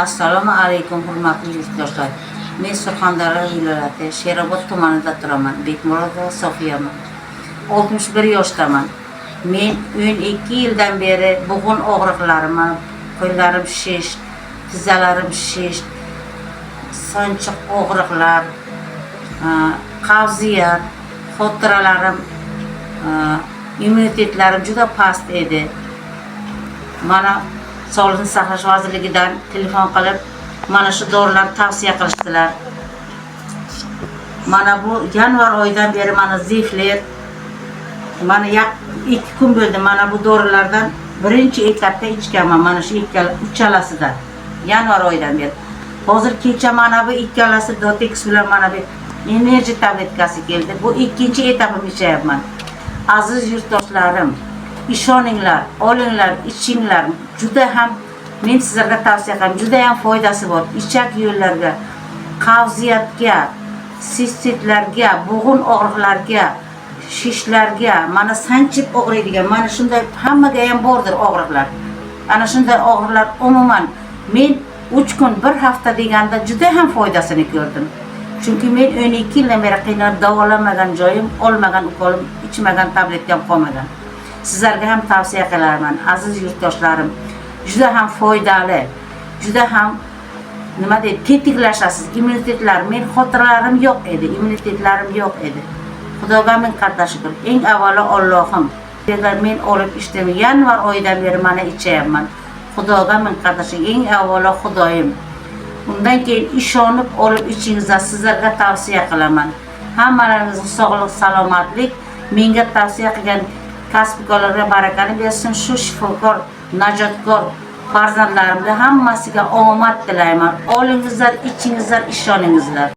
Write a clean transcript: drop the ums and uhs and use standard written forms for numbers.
Assalomu alaykum hurmatli yurtdoshlar. Men Surxondaryo viloyati Sherobod tumanida turaman. Bekmurodova Sofiyaman. 61 yoshdaman. Men 12 yildan beri bug'un og'riqlarimi, qo'llarim shish, tizzalarim shish, sanchiq og'riqlar, qavziyat, xotiralarim, immunitetlarim juda past edi. Mana Sog'liqni saqlash vazirligidan telefon qilib, mana shu dorilarni tavsiya qilishdilar. Mana bu yanvar oyidan beri mana zifler, mana 2 kun bo'ldi. Mana bu dorilardan birinchi etapda ichganman, mana shu uchalasidan. Yanvar oyidan beri. Hozir kecha mana bu ikkalasi Dotex bilan mana bu enerji tabletkasi keldi. Bu ikkinchi etapim ichyapman. Aziz yurtdoshlarim, ishoninglar, olinglar, ichinglar. Juda ham men sizlarga tavsiya qilaman. Juda ham foydasi bor. Ichak yo'llarga, qavziyatga, sistitlarga, bug'un og'riqlarga, shishlarga, mana sanchib og'riydigan, mana shunday hammaga ham bordir og'riqlar. Ana shunday og'riqlar umuman men 3 kun, 1 hafta deganda juda ham foydasini ko'rdim. Chunki men 12 yildan beri qiynalib davolamagan joyim, olmagan ukolim, ichmagan tabletkam qolmagan. Sizlarga ham tavsiya qilaman, aziz yurtdoshlarim. Juda ham foydali, juda ham nima deydi, tetiklashasiz. Immunitetlar, men xotiralarim yo'q edi, immunitetlarim yo'q edi. Xudoga ming qatla shukr. Eng avvalo Allohim. Men olib ichdim, yanvar oyidan beri mana ichyapman. Xudoga ming qatla shukr. Eng avvalo Xudoyim. Undan keyin ishonib olib ichingizlar, sizlarga tavsiya qilaman. Hammalaringizga sog'lik, salomatlik, menga tavsiya qilgan kasbkorlarga barakani bersin. Shu shifokor, najotkor farzandlarimga hammasiga omad tilayman. Olingizlar, ichingizlar, ishoningizlar.